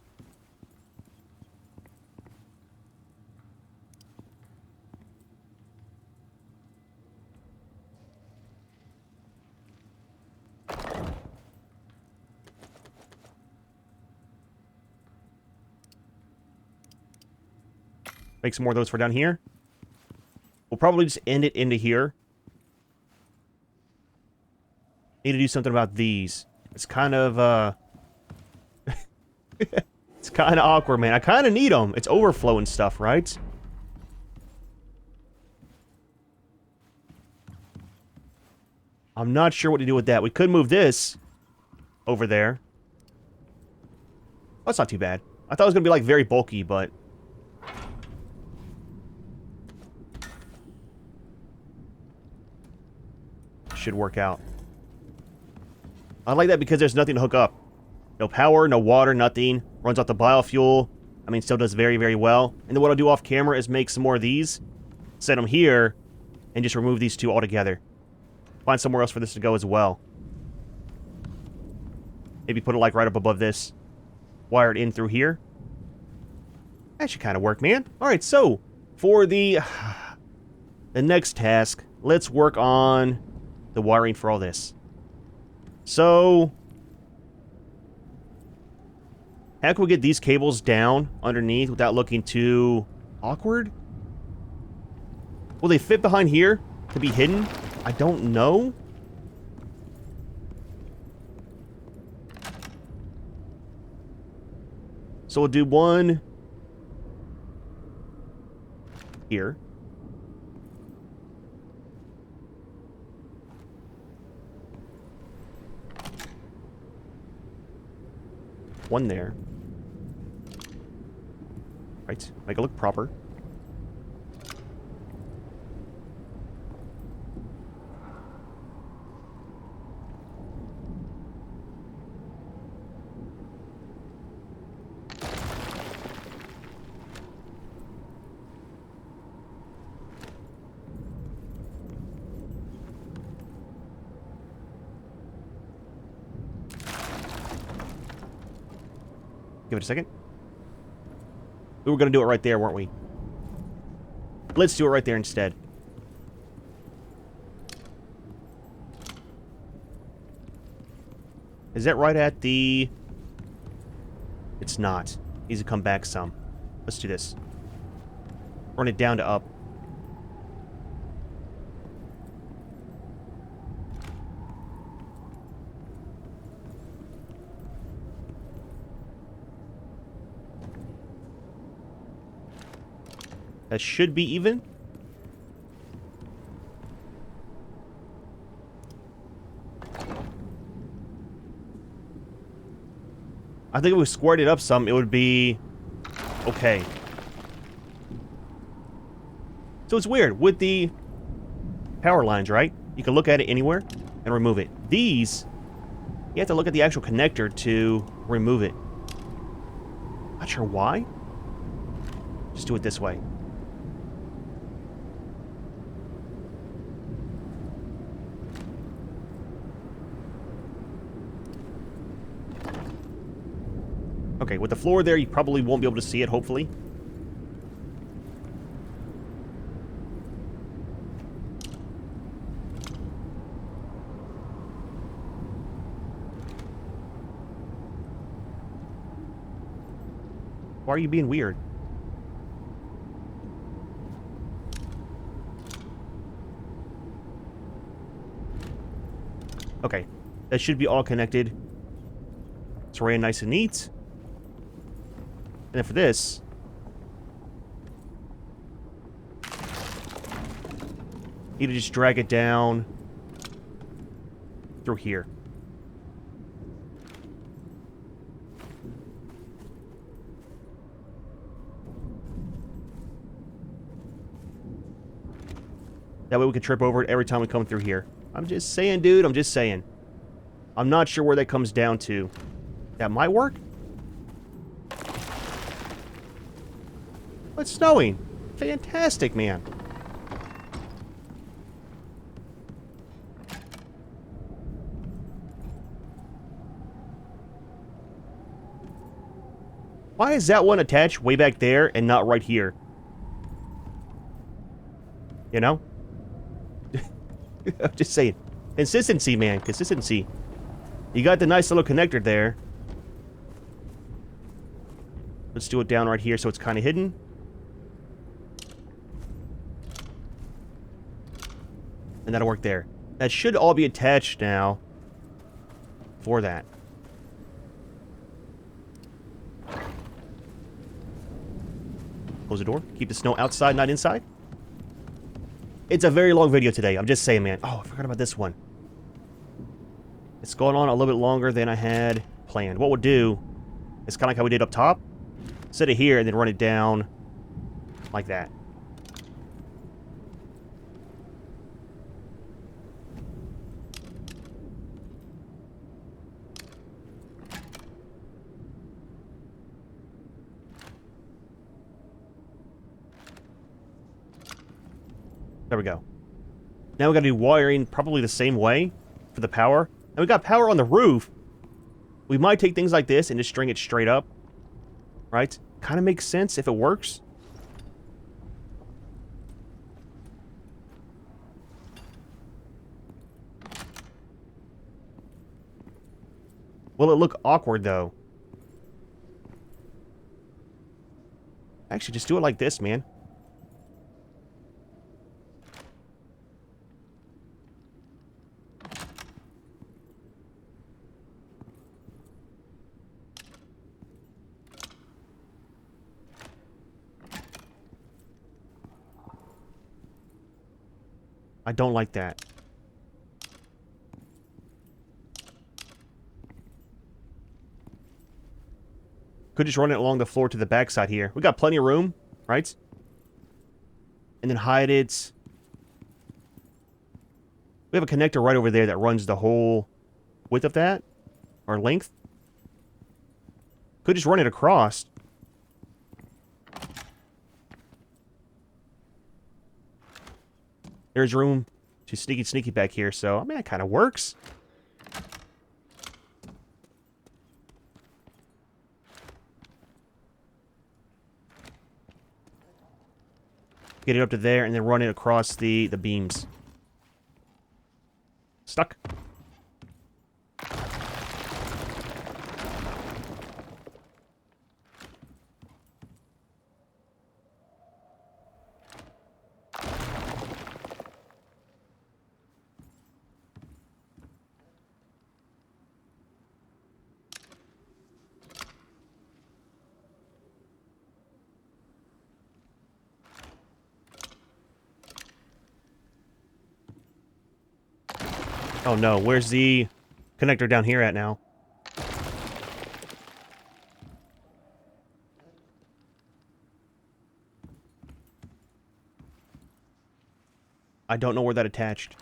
Make some more of those for down here. We'll probably just end it into here. Need to do something about these. It's kind of, it's kind of awkward, man. I kind of need them. It's overflowing stuff, right? I'm not sure what to do with that. We could move this over there. Oh, that's not too bad. I thought it was going to be, like, very bulky, but... should work out. I like that because there's nothing to hook up. No power, no water, nothing. Runs off the biofuel. I mean, still does very, very well. And then what I'll do off camera is make some more of these. Set them here. And just remove these two altogether. Find somewhere else for this to go as well. Maybe put it like right up above this. Wire it in through here. That should kind of work, man. Alright, so for the next task, let's work on the wiring for all this. So, how can we get these cables down underneath without looking too awkward? Will they fit behind here to be hidden? I don't know. So we'll do one here. One there. Right. Make it look proper. Give it a second. We were going to do it right there, weren't we? Let's do it right there instead. Is that right at the... It's not. Needs to come back some. Let's do this. Run it down to up. That should be even. I think if we squared it up some, it would be okay. So it's weird. With the power lines, right? You can look at it anywhere and remove it. These, you have to look at the actual connector to remove it. Not sure why. Just do it this way. Okay, with the floor there, you probably won't be able to see it, hopefully. Why are you being weird? Okay, that should be all connected. It's ran nice and neat. And then for this, you need to just drag it down through here. That way we can trip over it every time we come through here. I'm just saying, dude. I'm just saying. I'm not sure where that comes down to. That might work? It's snowing. Fantastic, man. Why is that one attached way back there and not right here? You know? I'm just saying. Consistency, man. Consistency. You got the nice little connector there. Let's do it down right here so it's kind of hidden. And that'll work there. That should all be attached now for that. Close the door. Keep the snow outside, not inside. It's a very long video today. I'm just saying, man. Oh, I forgot about this one. It's going on a little bit longer than I had planned. What we'll do is kind of like how we did up top. Set it here and then run it down like that. There we go. Now we gotta do wiring probably the same way for the power. And we got power on the roof. We might take things like this and just string it straight up. Right? Kind of makes sense if it works. Will it look awkward, though? Actually, just do it like this, man. I don't like that. Could just run it along the floor to the backside here. We got plenty of room, right? And then hide it. We have a connector right over there that runs the whole width of that, or length. Could just run it across. There's room to sneaky back here, so I mean, that kind of works. Get it up to there and then run it across the beams. Stuck. Oh no, where's the connector down here at now? I don't know where that attached.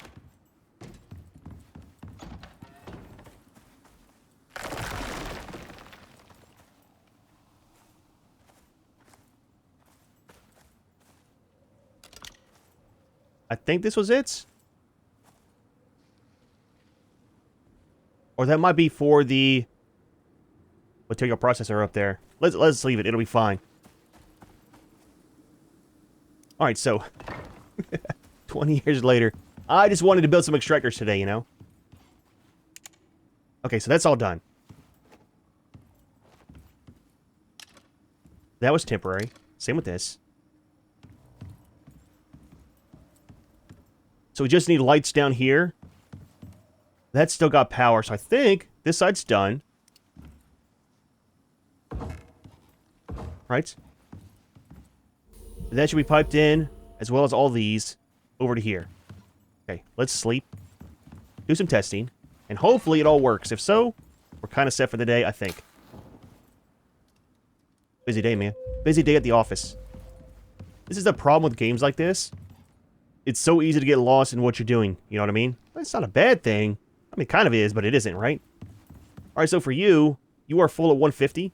I think this was it. Or that might be for the material processor up there. Let's leave it. It'll be fine. Alright, so 20 years later. I just wanted to build some extractors today, you know? Okay, so that's all done. That was temporary. Same with this. So we just need lights down here. That's still got power, so I think this side's done. Right? That should be piped in, as well as all these, over to here. Okay, let's sleep. Do some testing. And hopefully it all works. If so, we're kind of set for the day, I think. Busy day, man. Busy day at the office. This is the problem with games like this. It's so easy to get lost in what you're doing. You know what I mean? It's not a bad thing. I mean, it kind of is, but it isn't, right? Alright, so for you, you are full at 150.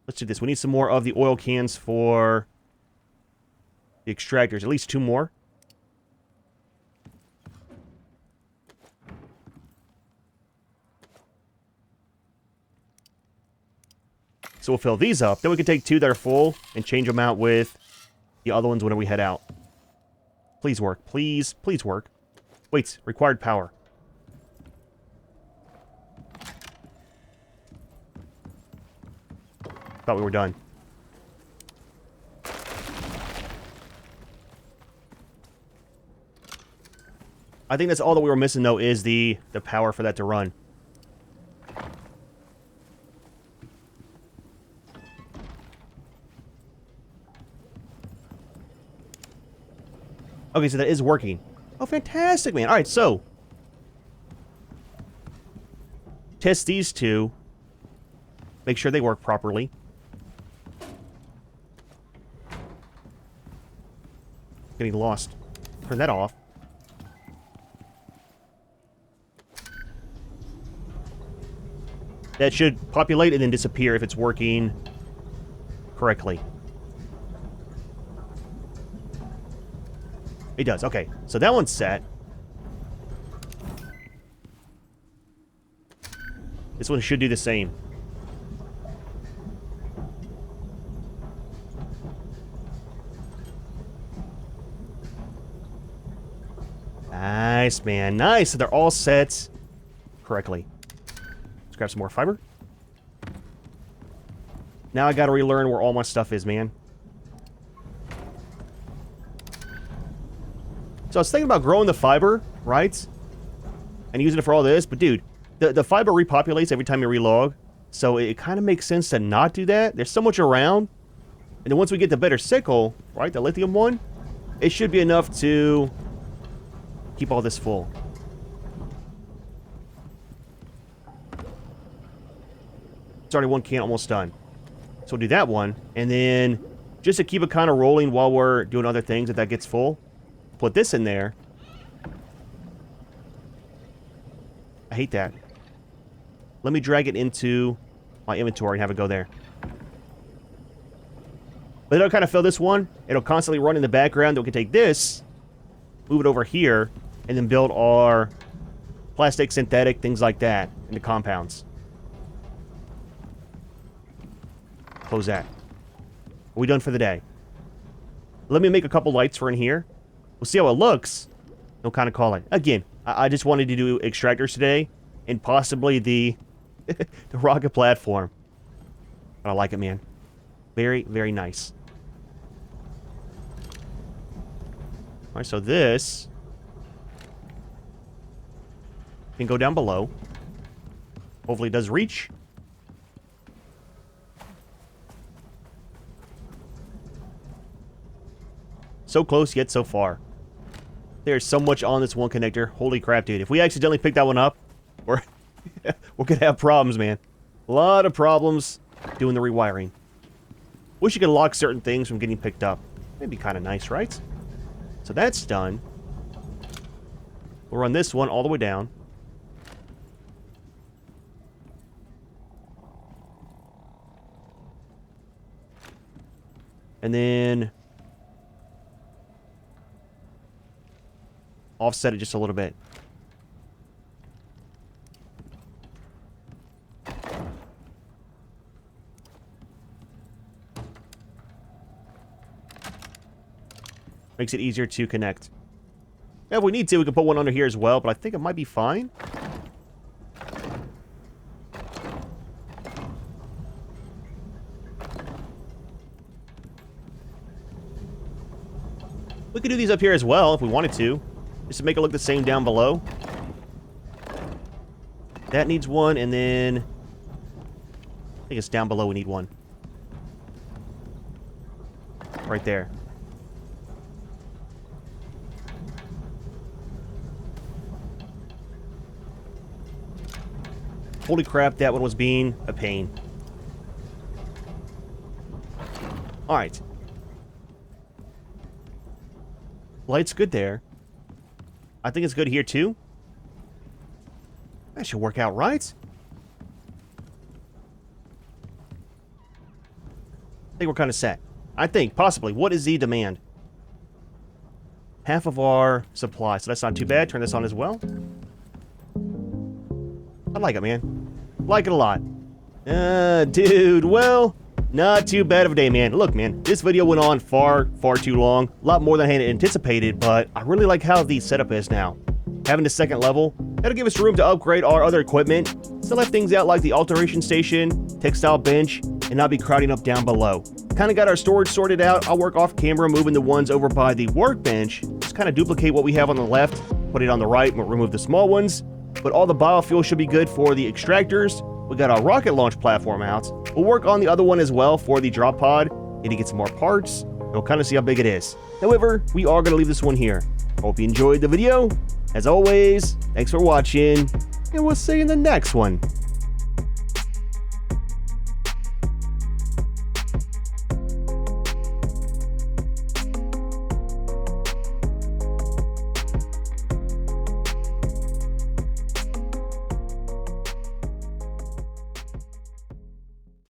Let's do this. We need some more of the oil cans for the extractors. At least 2 more. So we'll fill these up. Then we can take 2 that are full and change them out with the other ones when we head out. Please work. Please, please work. Wait, required power. Thought we were done. I think that's all that we were missing, though, is the power for that to run. Okay, so that is working. Oh, fantastic, man. All right, so test these 2. Make sure they work properly. Getting lost. Turn that off. That should populate and then disappear if it's working correctly. It does, okay. So that one's set. This one should do the same. Nice, man. Nice. So they're all set correctly. Let's grab some more fiber. Now I gotta relearn where all my stuff is, man. So I was thinking about growing the fiber, right? And using it for all this, but dude, the fiber repopulates every time you relog. So it kind of makes sense to not do that. There's so much around. And then once we get the better sickle, right, the lithium one, it should be enough to keep all this full. It's already 1 can almost done. So we'll do that one. And then just to keep it kind of rolling while we're doing other things, if that gets full, put this in there. I hate that. Let me drag it into my inventory and have it go there. But it'll kind of fill this one. It'll constantly run in the background. Then we can take this, move it over here, and then build our plastic, synthetic, things like that into compounds. Close that. Are we done for the day? Let me make a couple lights for in here. We'll see how it looks. We'll kind of call it. Again, I just wanted to do extractors today, and possibly the the rocket platform. But I like it, man. Very, very nice. Alright, so this can go down below. Hopefully it does reach. So close, yet so far. There's so much on this one connector. Holy crap, dude. If we accidentally pick that one up, we're gonna have problems, man. A lot of problems doing the rewiring. Wish you could lock certain things from getting picked up. That'd be kind of nice, right? So that's done. We'll run this one all the way down. And then offset it just a little bit. Makes it easier to connect. Yeah, if we need to, we can put one under here as well, but I think it might be fine. We could do these up here as well if we wanted to, just to make it look the same down below. That needs one, and then I think it's down below we need one. Right there. Holy crap, that one was being a pain. Alright. Light's good there. I think it's good here too. That should work out right. I think we're kind of set. I think, possibly. What is the demand? Half of our supply, so that's not too bad. Turn this on as well. I like it, man. Like it a lot. Dude, well, not too bad of a day, man. Look, man, this video went on far too long. A lot more than I had anticipated, but I really like how the setup is now. Having the second level, that'll give us room to upgrade our other equipment. Still have things out like the alteration station, textile bench, and not be crowding up down below. Kind of got our storage sorted out. I'll work off camera, moving the ones over by the workbench. Just kind of duplicate what we have on the left, put it on the right, and remove the small ones. But all the biofuel should be good for the extractors. We got our rocket launch platform out. We'll work on the other one as well for the drop pod. Need to get some more parts. We'll kind of see how big it is. However, we are going to leave this one here. Hope you enjoyed the video. As always, thanks for watching, and we'll see you in the next one.